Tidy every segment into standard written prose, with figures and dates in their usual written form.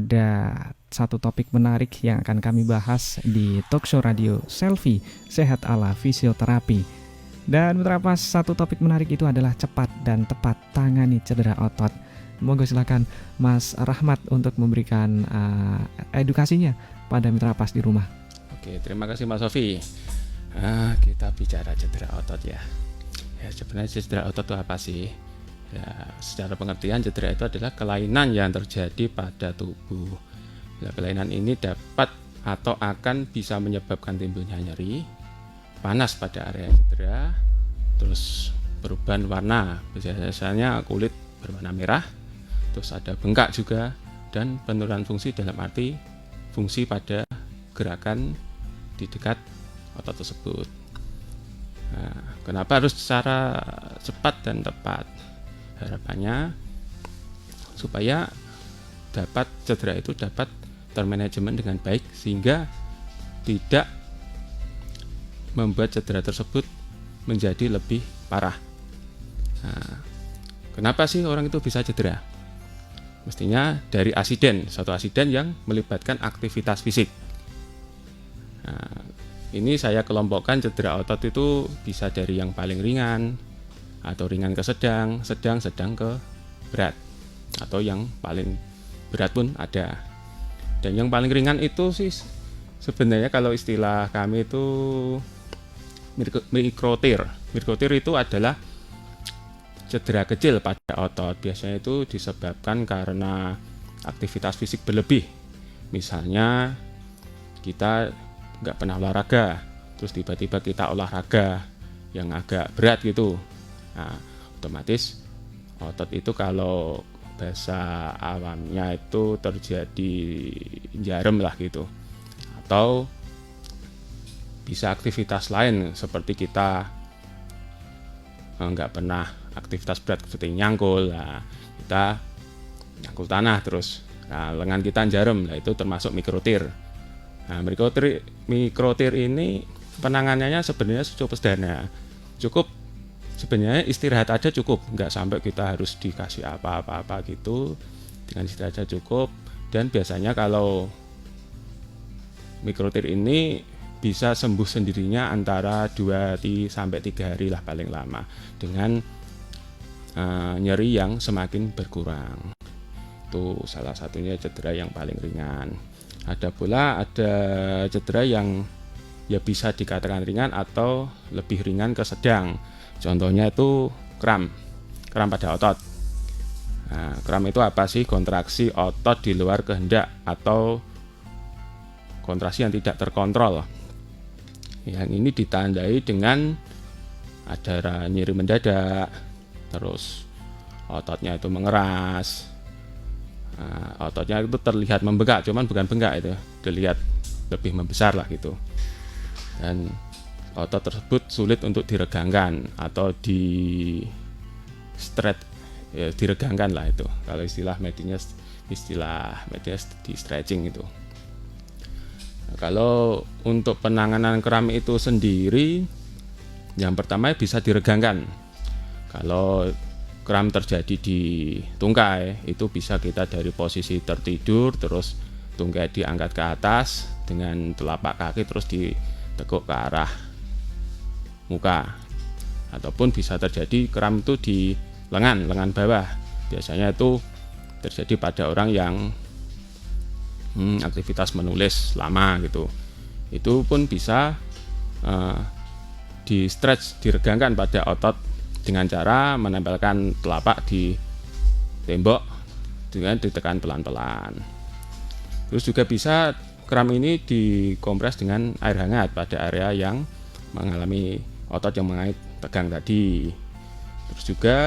ada satu topik menarik yang akan kami bahas di Talkshow Radio Selfie Sehat ala Fisioterapi. Dan Mitra Pas, satu topik menarik itu adalah cepat dan tepat tangani cedera otot. Monggo silakan Mas Rahmat untuk memberikan edukasinya pada Mitra Pas di rumah. Oke, terima kasih Mas Sofi. Kita bicara cedera otot ya. Ya, sebenarnya cedera otot itu apa sih? Ya, secara pengertian cedera itu adalah kelainan yang terjadi pada tubuh. Ya, kelainan ini dapat atau akan bisa menyebabkan timbulnya nyeri, panas pada area cedera, terus perubahan warna, biasanya kulit berwarna merah, terus ada bengkak juga, dan penurunan fungsi dalam arti fungsi pada gerakan di dekat otot tersebut. Nah, kenapa harus secara cepat dan tepat? Harapannya supaya cedera itu dapat termanajemen dengan baik sehingga tidak membuat cedera tersebut menjadi lebih parah. Nah, kenapa sih orang itu bisa cedera? Mestinya dari suatu asiden yang melibatkan aktivitas fisik. Nah, ini saya kelompokkan cedera otot itu bisa dari yang paling ringan, atau ringan ke sedang ke berat, atau yang paling berat pun ada. Dan yang paling ringan itu sih sebenarnya kalau istilah kami itu mikrotir. Mikrotir itu adalah cedera kecil pada otot. Biasanya itu disebabkan karena aktivitas fisik berlebih. Misalnya kita nggak pernah olahraga, terus tiba-tiba kita olahraga yang agak berat gitu. Nah, otomatis otot itu kalau bahasa awamnya itu terjadi jarem lah gitu. Atau bisa aktivitas lain seperti kita nggak pernah aktivitas berat seperti nyangkul, nah, kita nyangkul tanah terus, nah, lengan kita jarem, nah, itu termasuk mikrotir. Nah, mikrotir ini penanganannya sebenarnya cukup sederhana, cukup sebenarnya istirahat aja cukup, nggak sampai kita harus dikasih apa-apa gitu, dengan istirahat aja cukup. Dan biasanya kalau mikrotir ini bisa sembuh sendirinya antara 2-3 hari lah paling lama, dengan nyeri yang semakin berkurang. Itu salah satunya cedera yang paling ringan. Ada cedera yang ya bisa dikatakan ringan atau lebih ringan ke sedang. Contohnya itu kram pada otot. Nah, kram itu apa sih? Kontraksi otot di luar kehendak atau kontraksi yang tidak terkontrol. Yang ini ditandai dengan ada nyeri mendadak, terus ototnya itu mengeras. Nah, ototnya itu terlihat membengkak, cuman bukan bengkak, itu terlihat lebih membesar lah gitu. Dan otot tersebut sulit untuk diregangkan atau di diregangkan lah itu. Kalau istilah medisnya di stretching itu. Nah, kalau untuk penanganan kram itu sendiri, yang pertama bisa diregangkan. Kalau kram terjadi di tungkai, itu bisa kita dari posisi tertidur, terus tungkai diangkat ke atas dengan telapak kaki terus ditekuk ke arah muka. Ataupun bisa terjadi kram itu di lengan bawah. Biasanya itu terjadi pada orang yang aktivitas menulis lama gitu. Itu pun bisa di stretch, diregangkan pada otot dengan cara menempelkan telapak di tembok dengan ditekan pelan-pelan. Terus juga bisa kram ini dikompres dengan air hangat pada area yang mengalami otot yang mengalami tegang tadi. Terus juga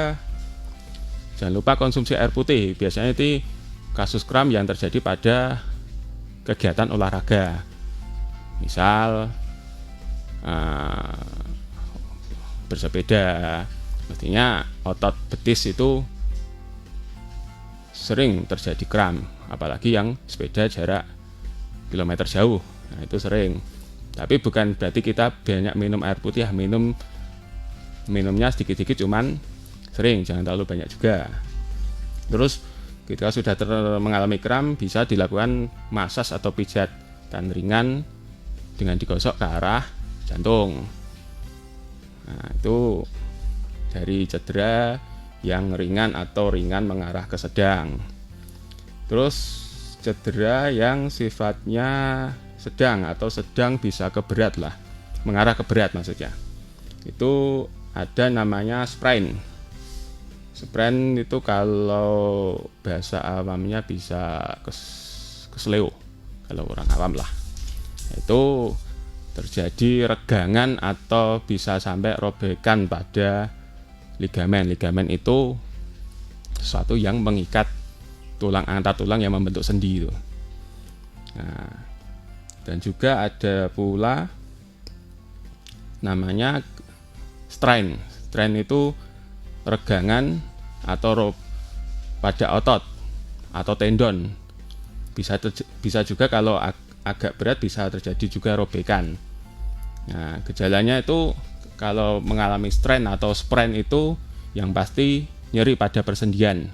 jangan lupa konsumsi air putih. Biasanya itu kasus kram yang terjadi pada kegiatan olahraga. Misal bersepeda, mestinya otot betis itu sering terjadi kram, apalagi yang sepeda jarak kilometer jauh. Nah, itu sering. Tapi bukan berarti kita banyak minum air putih, minumnya sedikit-sedikit, cuman sering, jangan terlalu banyak juga. Terus ketika sudah mengalami kram bisa dilakukan masas atau pijatan ringan dengan digosok ke arah jantung. Nah, itu dari cedera yang ringan atau ringan mengarah ke sedang. Terus cedera yang sifatnya sedang atau sedang bisa ke berat lah, mengarah ke berat maksudnya. Itu ada namanya sprain. Sprain itu kalau bahasa awamnya bisa kesleo kalau orang awam lah. Itu terjadi regangan atau bisa sampai robekan pada ligamen. Ligamen itu sesuatu yang mengikat tulang antar tulang yang membentuk sendi itu. Nah, dan juga ada pula namanya strain. Strain itu regangan atau pada otot atau tendon. Bisa juga kalau agak berat bisa terjadi juga robekan. Nah, gejalanya itu kalau mengalami strain atau sprain itu yang pasti nyeri pada persendian.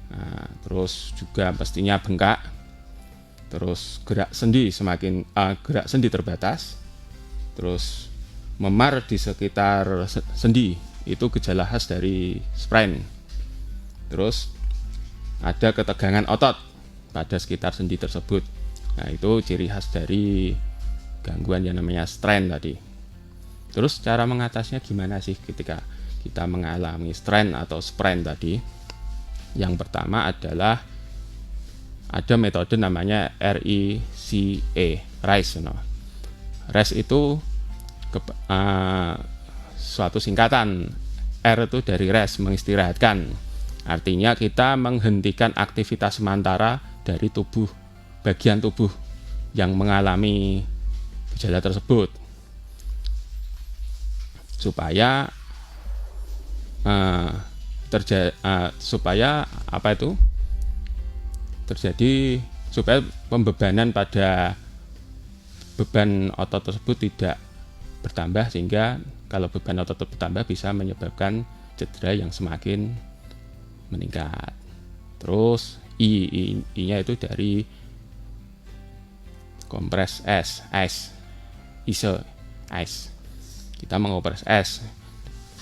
Nah, terus juga pastinya bengkak. Terus gerak sendi terbatas. Terus memar di sekitar sendi, itu gejala khas dari sprain. Terus ada ketegangan otot pada sekitar sendi tersebut. Nah, itu ciri khas dari gangguan yang namanya strain tadi. Terus cara mengatasinya gimana sih ketika kita mengalami strain atau sprain tadi? Yang pertama adalah ada metode namanya RICE, RICE. RICE itu suatu singkatan. R itu dari rest, mengistirahatkan. Artinya kita menghentikan aktivitas sementara dari bagian tubuh yang mengalami gejala tersebut, supaya supaya pembebanan pada beban otot tersebut tidak bertambah, sehingga kalau beban otot bertambah bisa menyebabkan cedera yang semakin meningkat. Terus I-nya itu dari kompres ice. Kita mengopres es.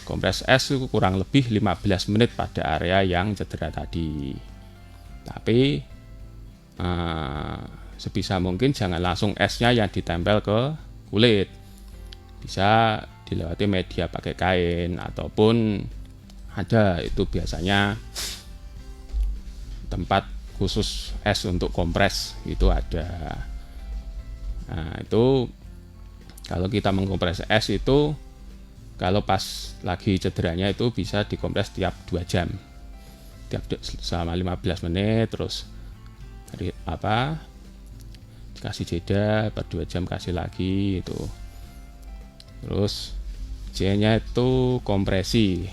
Kompres es itu kurang lebih 15 menit pada area yang cedera tadi. Tapi sebisa mungkin jangan langsung esnya yang ditempel ke kulit. Bisa dilewati media pakai kain, ataupun ada itu biasanya tempat khusus es untuk kompres itu ada. Nah, itu kalau kita mengkompres es itu kalau pas lagi cederanya itu bisa dikompres tiap 2 jam. Selama 15 menit, terus dikasih jeda per 2 jam kasih lagi itu. Terus J-nya itu kompresi.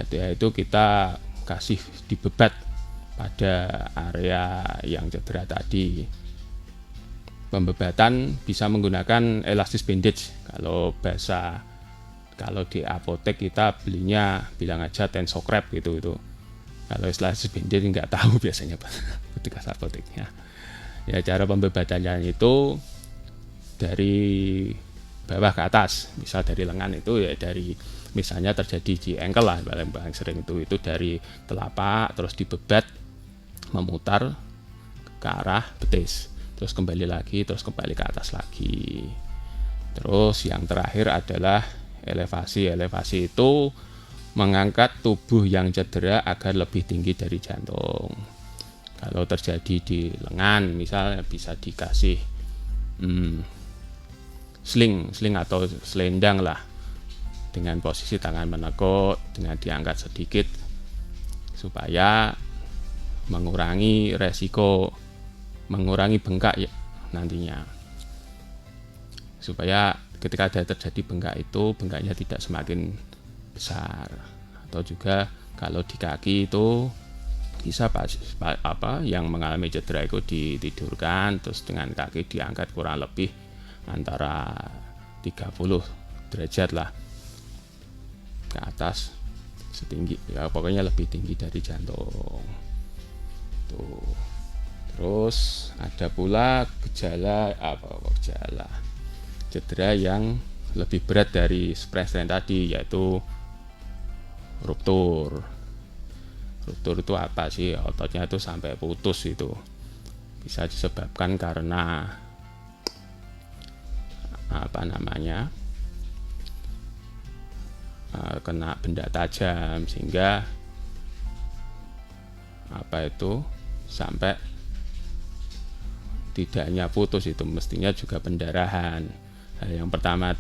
Itu kita kasih dibebat pada area yang cedera tadi. Pembebatan bisa menggunakan elastis bandage. Kalau di apotek kita bilang aja tensokrep gitu itu. Kalau elastis bandage nggak tahu biasanya petugas apoteknya. Ya, cara pembebatannya itu dari bawah ke atas. Misal dari lengan itu ya dari misalnya terjadi di ankle lah, paling sering itu dari telapak terus dibebat memutar ke arah betis. Terus kembali lagi, terus kembali ke atas lagi. Terus yang terakhir adalah elevasi. Elevasi itu mengangkat tubuh yang cedera agar lebih tinggi dari jantung. Kalau terjadi di lengan, misalnya bisa dikasih sling atau selendang lah, dengan posisi tangan menekuk, dengan diangkat sedikit supaya mengurangi resiko, mengurangi bengkak ya nantinya, supaya ketika ada terjadi bengkak itu bengkaknya tidak semakin besar. Atau juga kalau di kaki itu bisa yang mengalami cedera itu ditidurkan, terus dengan kaki diangkat kurang lebih antara 30 derajat lah ke atas, setinggi ya pokoknya lebih tinggi dari jantung. Tuh. Terus ada pula gejala cedera yang lebih berat dari sprain tadi, yaitu ruptur. Ruptur itu apa sih? Ototnya itu sampai putus itu. Bisa disebabkan karena kena benda tajam sehingga sampai tidak hanya putus, itu mestinya juga pendarahan. Yang pertama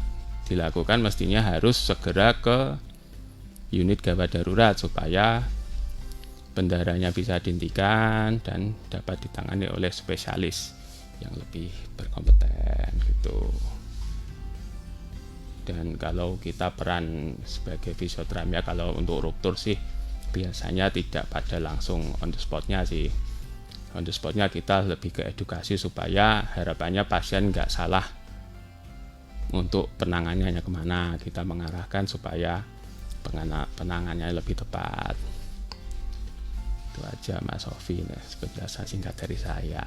dilakukan mestinya harus segera ke unit gawat darurat supaya pendarahannya bisa dihentikan dan dapat ditangani oleh spesialis yang lebih berkompeten gitu. Dan kalau kita peran sebagai fisioterapia, kalau untuk ruptur sih biasanya tidak pada langsung on the spotnya sih. On the spotnya kita lebih ke edukasi supaya harapannya pasien nggak salah untuk penanganannya kemana. Kita mengarahkan supaya penanganannya lebih tepat. Itu aja Mas Sofi, penjelasan singkat dari saya.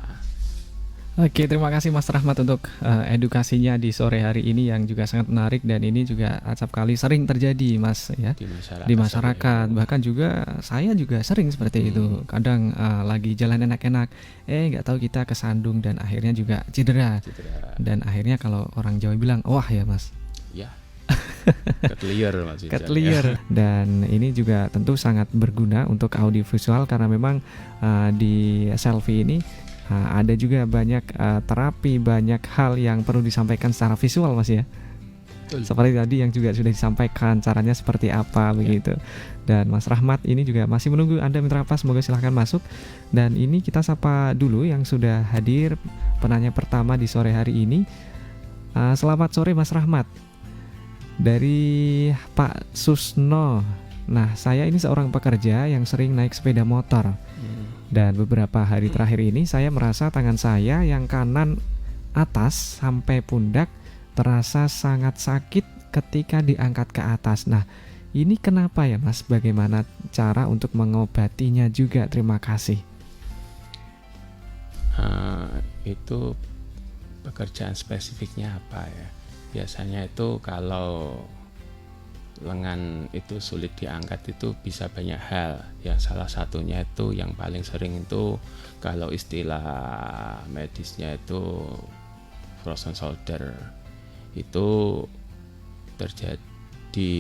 Oke, terima kasih Mas Rahmat untuk edukasinya di sore hari ini yang juga sangat menarik, dan ini juga acap kali sering terjadi Mas ya di masyarakat. Bahkan juga saya juga sering seperti itu. Kadang lagi jalan enak-enak, nggak tahu kita kesandung dan akhirnya juga cedera. Dan akhirnya kalau orang Jawa bilang, wah ya Mas. Ya. Ketelier Mas. Ketelier. Dan ini juga tentu sangat berguna untuk audiovisual karena memang di selfie ini ada juga banyak terapi, banyak hal yang perlu disampaikan secara visual Mas ya. Betul. Seperti tadi yang juga sudah disampaikan caranya seperti apa begitu. Dan Mas Rahmat ini juga masih menunggu Anda mitra pas, semoga silahkan masuk. Dan ini kita sapa dulu yang sudah hadir, penanya pertama di sore hari ini. Selamat sore Mas Rahmat. Dari Pak Susno. Nah, saya ini seorang pekerja yang sering naik sepeda motor. Dan beberapa hari terakhir ini saya merasa tangan saya yang kanan atas sampai pundak terasa sangat sakit ketika diangkat ke atas. Nah, ini kenapa ya Mas? Bagaimana cara untuk mengobatinya juga? Terima kasih. Itu pekerjaan spesifiknya apa ya? Biasanya itu kalau lengan itu sulit diangkat itu bisa banyak hal ya, salah satunya itu yang paling sering itu kalau istilah medisnya itu frozen shoulder, itu terjadi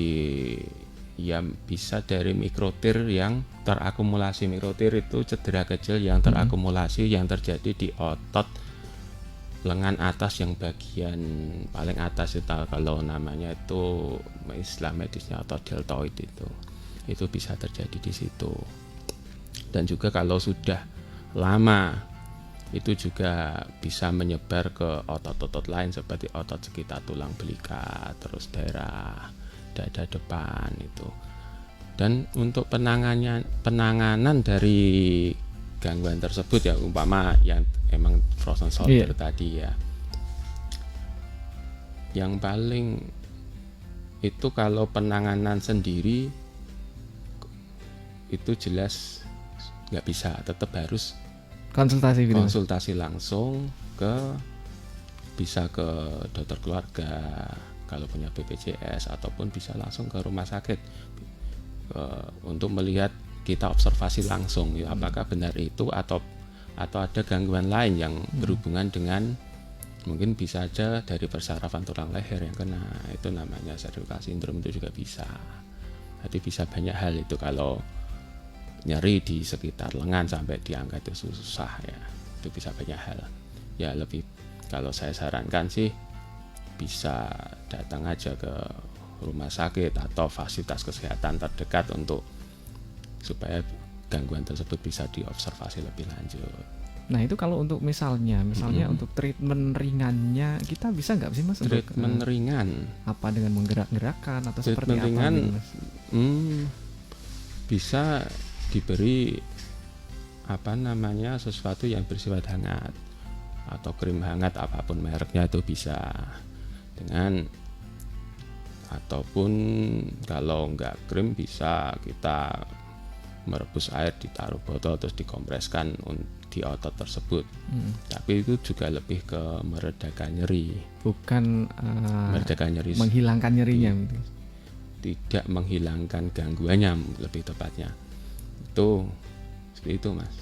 ya bisa dari mikrotir yang terakumulasi. Mikrotir itu cedera kecil yang terakumulasi yang terjadi di otot lengan atas yang bagian paling atas itu, kalau namanya itu istilah medisnya otot deltoid, itu bisa terjadi di situ. Dan juga kalau sudah lama itu juga bisa menyebar ke otot-otot lain seperti otot sekitar tulang belika, terus daerah dada depan itu. Dan untuk penanganan dari gangguan tersebut ya, umpama yang emang frozen shoulder tadi ya, yang paling itu kalau penanganan sendiri itu jelas nggak bisa, tetap harus konsultasi langsung bisa ke dokter keluarga kalau punya BPJS, ataupun bisa langsung ke rumah sakit untuk melihat, kita observasi langsung ya, apakah benar itu atau ada gangguan lain yang berhubungan dengan, mungkin bisa aja dari persarafan tulang leher yang kena, itu namanya cervical syndrome, itu juga bisa. Jadi bisa banyak hal itu. Kalau nyeri di sekitar lengan sampai diangkat itu susah ya, itu bisa banyak hal ya. Lebih kalau saya sarankan sih bisa datang aja ke rumah sakit atau fasilitas kesehatan terdekat supaya gangguan tersebut bisa diobservasi lebih lanjut. Nah itu kalau untuk misalnya untuk treatment ringannya kita bisa nggak sih Mas? Treatment ringan apa dengan menggerak-gerakkan atau seperti apa ringan, gitu, Mas? Bisa diberi sesuatu yang bersifat hangat atau krim hangat, apapun mereknya itu bisa. Ataupun kalau nggak krim bisa kita merebus air, ditaruh botol terus dikompreskan di otot tersebut. Tapi itu juga lebih ke meredakan nyeri, bukan meredakan nyeri, menghilangkan nyerinya gitu. Tidak menghilangkan gangguannya, lebih tepatnya itu seperti itu, Mas.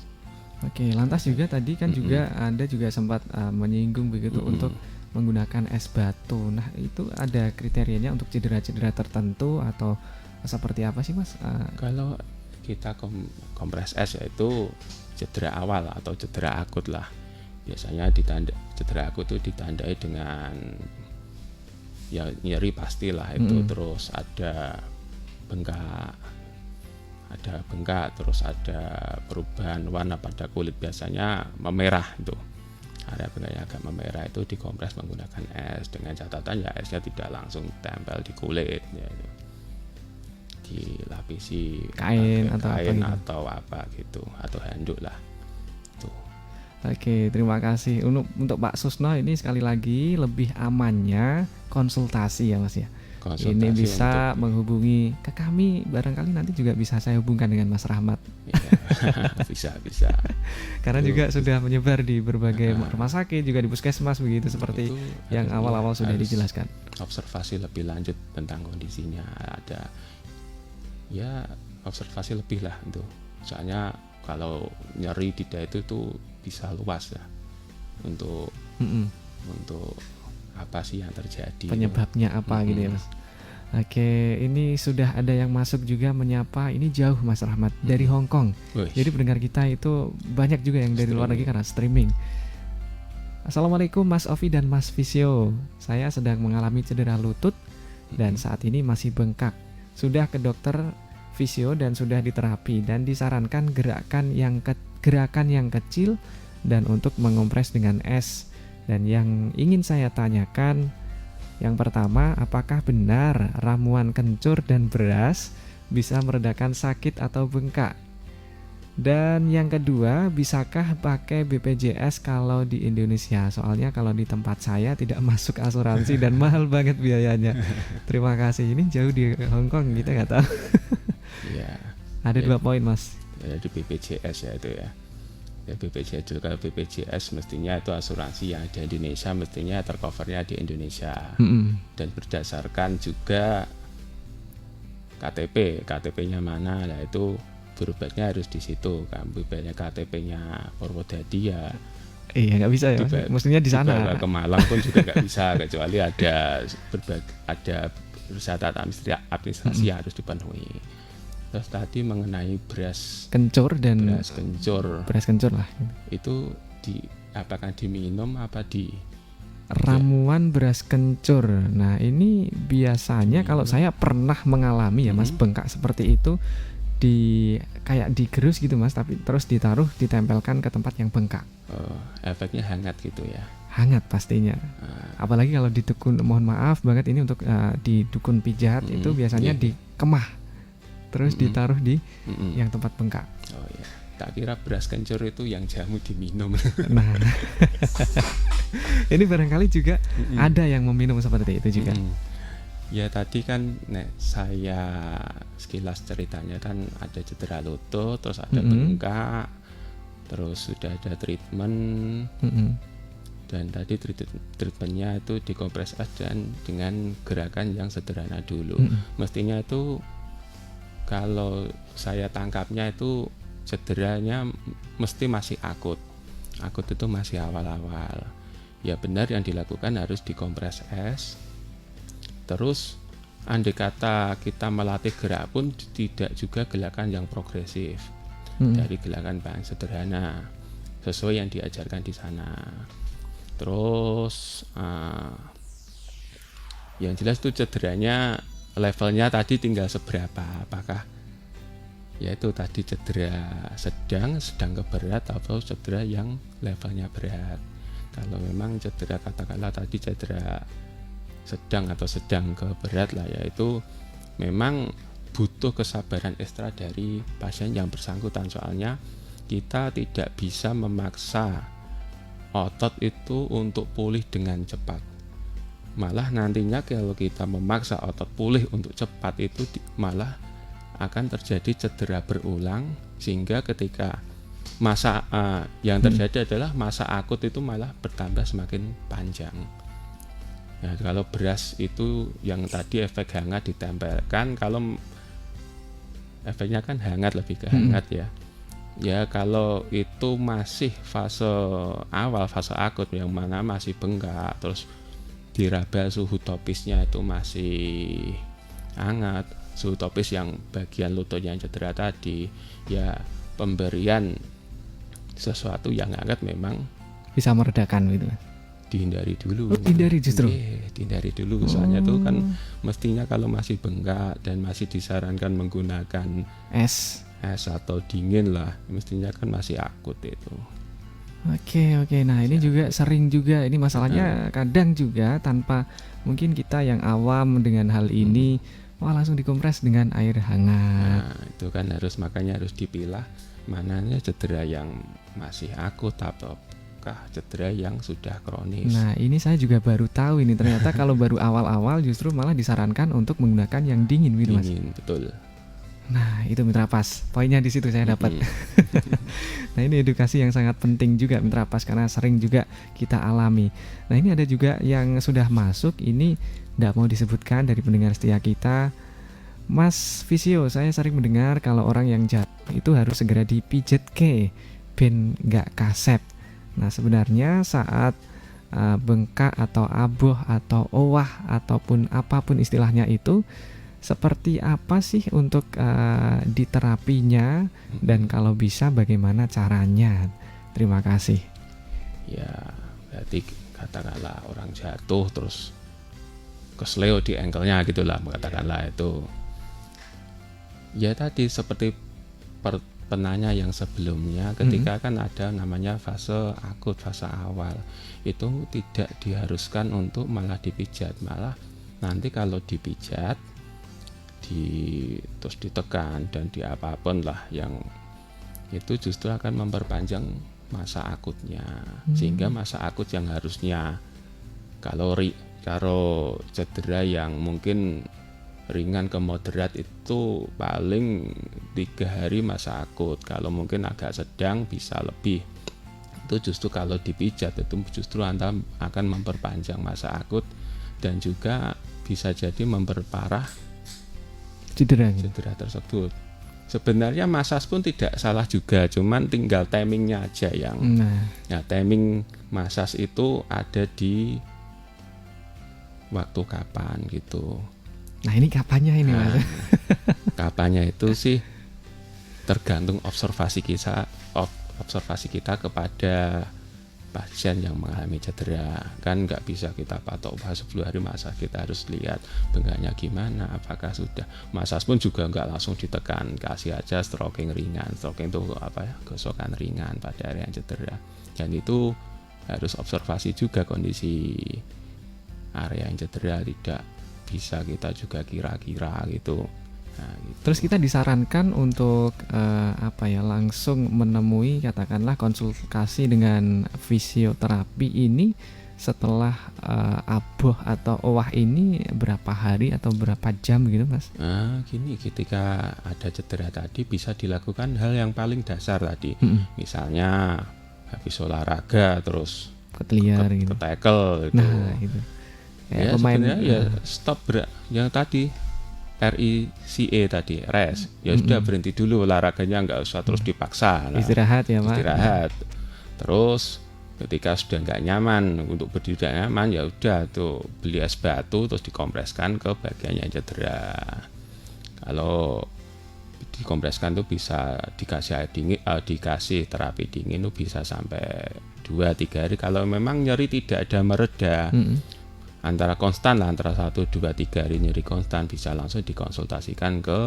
Oke, lantas juga tadi kan juga Anda juga sempat menyinggung begitu untuk menggunakan es batu. Nah, itu ada kriterianya untuk cedera-cedera tertentu atau seperti apa sih, Mas? Kalau kita kompres es, yaitu cedera awal atau cedera akut lah. Biasanya cedera akut itu ditandai dengan ya nyeri pastilah itu, terus ada bengkak, terus ada perubahan warna pada kulit, biasanya memerah itu. Area bengkaknya agak memerah itu dikompres menggunakan es, dengan catatan ya esnya tidak langsung tempel di kulit, ya, dilapisi kain atau apa gitu, atau handuk lah. Tuh. Oke, terima kasih untuk Pak Susno. Ini sekali lagi lebih amannya konsultasi ya, Mas ya. Ini bisa menghubungi ke kami, barangkali nanti juga bisa saya hubungkan dengan Mas Rahmat. Bisa. Karena juga sudah menyebar di berbagai rumah sakit, juga di puskesmas begitu, seperti yang awal-awal sudah dijelaskan. Observasi lebih lanjut tentang kondisinya, ada ya observasi lebih lah itu. Soalnya kalau nyeri di dada itu bisa luas ya, untuk apa sih yang terjadi, penyebabnya apa gitu ya, Mas. Oke, ini sudah ada yang masuk juga menyapa. Ini jauh, Mas Rahmat, dari Hong Kong. Jadi pendengar kita itu banyak juga yang dari luar negeri karena streaming. Assalamualaikum Mas Ovi dan Mas Visio. Saya sedang mengalami cedera lutut dan saat ini masih bengkak. Sudah ke dokter fisio dan sudah diterapi dan disarankan gerakan yang kecil dan untuk mengompres dengan es. Dan yang ingin saya tanyakan, yang pertama, apakah benar ramuan kencur dan beras bisa meredakan sakit atau bengkak? Dan yang kedua, bisakah pakai BPJS kalau di Indonesia? Soalnya kalau di tempat saya tidak masuk asuransi dan mahal banget biayanya. Terima kasih. Ini jauh di Hong Kong, kita nggak tahu. Ya, ada 2 poin, Mas. Ya, di BPJS ya itu ya. Ya, BPJS juga, BPJS mestinya itu asuransi yang ada di Indonesia, mestinya tercovernya di Indonesia. Dan berdasarkan juga KTP-nya mana, lah itu berobatnya harus di situ kan. Berobatnya KTP-nya Purwodadi ya. Iya, nggak bisa ya. Mestinya di sana. Ke Malang pun juga nggak bisa, kecuali ada persyarat administrasi yang harus dipenuhi. Terus tadi mengenai beras kencur lah. Itu apakah diminum apa di ramuan beras kencur. Nah, ini biasanya kalau saya pernah mengalami ya, Mas, bengkak seperti itu kayak digerus gitu, Mas, tapi terus ditempelkan ke tempat yang bengkak. Efeknya hangat gitu ya. Hangat pastinya. Apalagi kalau di dukun, mohon maaf banget ini untuk di dukun pijat itu biasanya dikemah. Terus ditaruh di yang tempat bengkak. Oh ya, tak kira beras kencur itu yang jamu diminum. Nah, ini barangkali juga ada yang meminum seperti itu juga. Ya tadi kan, saya sekilas ceritanya kan ada cedera lutut, terus ada bengkak, terus sudah ada treatment, dan tadi treatmentnya itu dikompres es dan dengan gerakan yang sederhana dulu. Mestinya itu, kalau saya tangkapnya itu cederanya mesti masih akut itu masih awal-awal. Ya benar, yang dilakukan harus dikompres es. Terus andai kata kita melatih gerak pun tidak juga gerakan yang progresif, dari gerakan paling sederhana sesuai yang diajarkan di sana. Terus yang jelas itu cederanya levelnya tadi tinggal seberapa, apakah yaitu tadi cedera sedang ke berat atau cedera yang levelnya berat. Kalau memang cedera, katakanlah tadi cedera sedang atau sedang ke berat lah, yaitu memang butuh kesabaran ekstra dari pasien yang bersangkutan. Soalnya kita tidak bisa memaksa otot itu untuk pulih dengan cepat. Malah nantinya kalau kita memaksa otot pulih untuk cepat itu malah akan terjadi cedera berulang, sehingga ketika masa yang terjadi adalah masa akut itu malah bertambah semakin panjang. Nah, kalau beras itu yang tadi efek hangat ditempelkan, kalau efeknya kan hangat, lebih ke hangat ya. Ya kalau itu masih fase awal, fase akut yang mana masih bengkak, terus diraba suhu topisnya itu masih hangat, suhu topis yang bagian lutut yang cedera tadi, ya pemberian sesuatu yang hangat memang bisa meredakan gitu, Mas. Dihindari dulu. Dihindari justru. Dihindari dulu. Soalnya tuh kan mestinya kalau masih bengkak dan masih disarankan menggunakan es atau dingin lah, mestinya kan masih akut itu. Oke. Nah ini juga sering juga ini masalahnya, kadang juga tanpa mungkin kita yang awam dengan hal ini, langsung dikompres dengan air hangat. Nah itu kan makanya harus dipilah mananya cedera yang masih akut ataukah cedera yang sudah kronis. Nah ini saya juga baru tahu ini, ternyata kalau baru awal-awal justru malah disarankan untuk menggunakan yang dingin gitu, Mas. Dingin, betul. Nah itu Mitra Pas, poinnya di situ saya dapat. Nah ini edukasi yang sangat penting juga Mitra Pas, karena sering juga kita alami. Nah ini ada juga yang sudah masuk, ini tidak mau disebutkan dari pendengar setia kita. Mas Visio, saya sering mendengar kalau orang yang jatuh itu harus segera dipijat ben nggak kasep. Nah sebenarnya saat bengkak atau aboh atau owah ataupun apapun istilahnya itu, seperti apa sih untuk diterapinya, dan kalau bisa bagaimana caranya? Terima kasih. Ya berarti katakanlah orang jatuh terus kesleo di ankle-nya gitulah, katakanlah itu. Ya tadi seperti penanya yang sebelumnya, ketika kan ada namanya fase akut, fase awal, itu tidak diharuskan untuk malah dipijat, malah nanti kalau dipijat terus ditekan dan apapun lah yang itu justru akan memperpanjang masa akutnya, sehingga masa akut yang harusnya kalau cedera yang mungkin ringan ke moderat itu paling 3 hari masa akut, kalau mungkin agak sedang bisa lebih. Itu justru kalau dipijat itu justru Anda akan memperpanjang masa akut dan juga bisa jadi memperparah cedera tersebut. Sebenarnya masas pun tidak salah juga, cuman tinggal timingnya aja yang timing masas itu ada di waktu kapan gitu. Nah ini kapannya ini, Mas? Kapannya itu sih tergantung observasi kita kepada pasien yang mengalami cedera. Kan nggak bisa kita patok 10 hari masa, kita harus lihat bengkaknya gimana, apakah sudah. Masas pun juga nggak langsung ditekan, kasih aja stroking ringan. Stroking itu gosokan ringan pada area yang cedera, dan itu harus observasi juga kondisi area yang cedera, tidak bisa kita juga kira-kira gitu. Nah, gitu. Terus kita disarankan untuk langsung menemui katakanlah konsultasi dengan fisioterapi ini setelah aboh atau owah ini berapa hari atau berapa jam gitu, Mas? Nah, gini, ketika ada cedera tadi bisa dilakukan hal yang paling dasar tadi. Misalnya habis olahraga terus keteliar gitu, tackle gitu. Nah, itu. Ya, sebenarnya ya stop yang tadi RICE tadi, rest. Ya sudah, berhenti dulu olahraganya, nggak usah terus dipaksa. Nah, istirahat ya, Pak. Istirahat. Terus ketika sudah nggak nyaman, untuk berdiri nyaman, ya udah tuh beli es batu terus dikompreskan ke bagian yang cedera. Kalau dikompreskan tuh bisa dikasih air dingin, dikasih terapi dingin tuh bisa sampai 2-3 hari. Kalau memang nyeri tidak ada mereda, antara konstan lah, antara 1-2-3 hari nyeri konstan, bisa langsung dikonsultasikan ke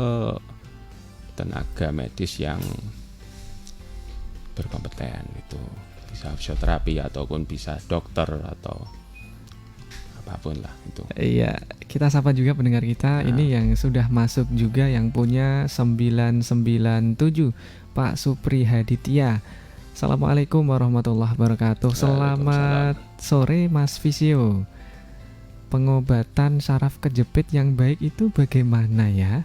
tenaga medis yang berkompeten gitu. Bisa fisioterapi ataupun bisa dokter atau apapun lah itu. Iya, kita sapa juga pendengar kita ini yang sudah masuk juga, yang punya 997, Pak Supri Haditya. Assalamualaikum warahmatullahi wabarakatuh. Selamat sore Mas Visio. Pengobatan saraf kejepit yang baik itu bagaimana ya?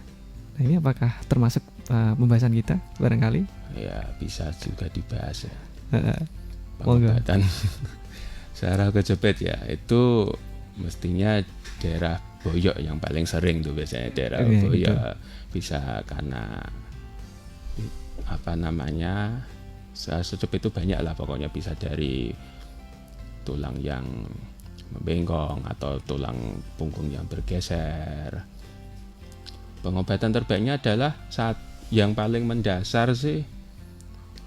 Nah Nah, ini apakah termasuk pembahasan kita barangkali? Ya bisa juga dibahas ya. Monggo. Pengobatan saraf kejepit ya itu mestinya daerah boyok yang paling sering tuh biasanya daerah Iya, boyok gitu. Bisa karena apa namanya saraf kejepit itu banyak lah pokoknya, bisa dari tulang yang membengkong atau tulang punggung yang bergeser. Pengobatan terbaiknya adalah saat yang paling mendasar sih,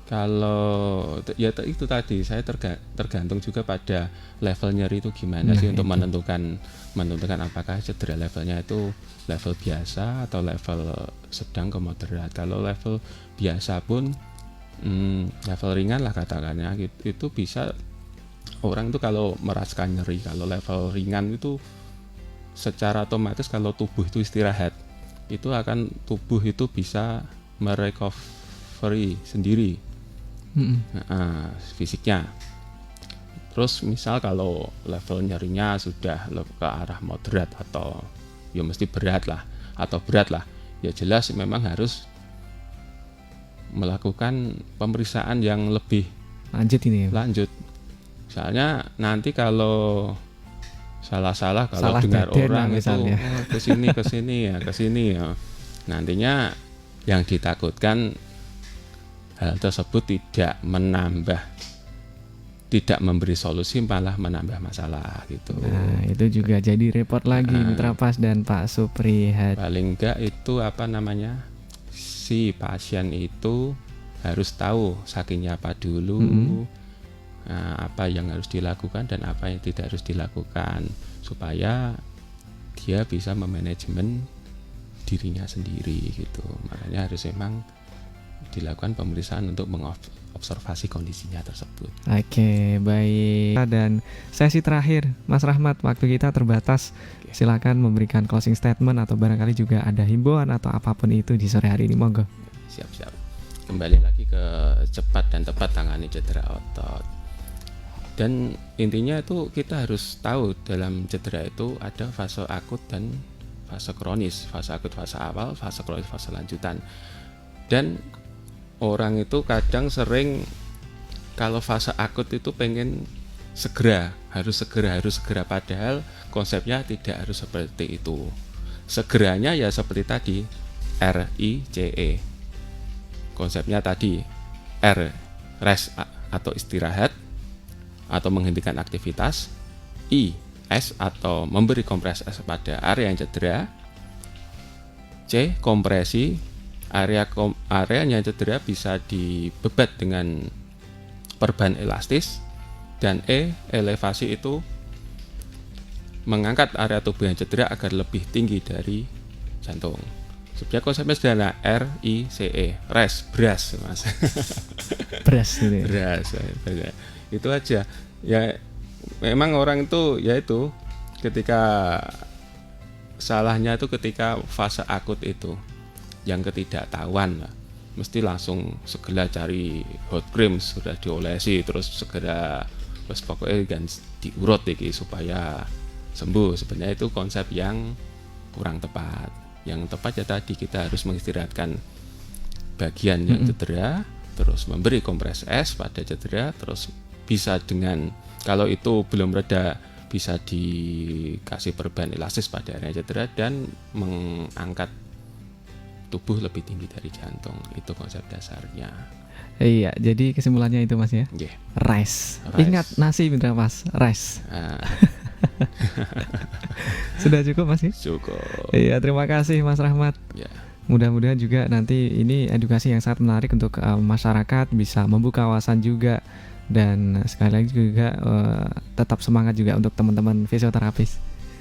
kalau ya itu tadi saya tergantung juga pada level nyeri itu gimana sih untuk itu. menentukan apakah cedera levelnya itu level biasa atau level sedang ke moderat. Kalau level biasa pun level ringan lah katakannya, itu bisa orang itu kalau merasakan nyeri, kalau level ringan itu secara otomatis kalau tubuh itu istirahat, itu akan tubuh itu bisa merecovery sendiri fisiknya. Terus misal kalau level nyerinya sudah ke arah moderat atau ya mesti berat lah atau berat lah, ya jelas memang harus melakukan pemeriksaan yang lebih lanjut. Soalnya nanti kalau salah kalau Salah dengar daden orang misalnya. itu kesini ya, nantinya yang ditakutkan hal tersebut tidak memberi solusi, malah menambah masalah gitu. Nah, itu juga jadi repot lagi Mitra Pas dan Pak Supri. Paling enggak itu apa namanya, si pasien itu harus tahu sakitnya apa dulu, apa yang harus dilakukan dan apa yang tidak harus dilakukan, supaya dia bisa memanajemen dirinya sendiri gitu. Makanya harus memang dilakukan pemeriksaan untuk mengobservasi kondisinya tersebut. Oke, baik. Dan sesi terakhir, Mas Rahmat, waktu kita terbatas. Silakan memberikan closing statement atau barangkali juga ada himbauan atau apapun itu di sore hari ini, monggo. Siap. Kembali lagi ke cepat dan tepat tangani cedera otot. Dan intinya itu kita harus tahu dalam cedera itu ada fase akut dan fase kronis. Fase akut fase awal, fase kronis fase lanjutan. Dan orang itu kadang sering kalau fase akut itu pengen harus segera, padahal konsepnya tidak harus seperti itu. Segeranya ya seperti tadi, RICE. Konsepnya tadi R, rest atau istirahat atau menghentikan aktivitas, I, S atau memberi kompresi pada area yang cedera, C, kompresi area yang cedera bisa dibebat dengan perban elastis, dan E, elevasi itu mengangkat area tubuh yang cedera agar lebih tinggi dari jantung. Sebenarnya konsepnya sederhana, RICE, rest, beras mas. Beras gitu ya. Beras, itu aja. Ya memang orang itu ya itu ketika salahnya itu ketika fase akut itu yang ketidaktahuan lah, mesti langsung segera cari hot cream, sudah diolesi, terus segera terus pokoknya kan diurut iki supaya sembuh. Sebenarnya itu konsep yang kurang tepat. Yang tepat ya tadi kita harus mengistirahatkan bagian yang cedera, terus memberi kompres es pada cedera, terus bisa dengan kalau itu belum reda bisa dikasih perban elastis pada area cedera dan mengangkat tubuh lebih tinggi dari jantung. Itu konsep dasarnya. Iya, jadi kesimpulannya itu Mas ya. Yeah. Rice. Ingat nasi Mitra Pas, rice. Sudah cukup Mas ya? Cukup. Iya, terima kasih Mas Rahmat. Ya. Mudah-mudahan juga nanti ini edukasi yang sangat menarik untuk masyarakat, bisa membuka wawasan juga, dan sekali lagi juga tetap semangat juga untuk teman-teman fisioterapis.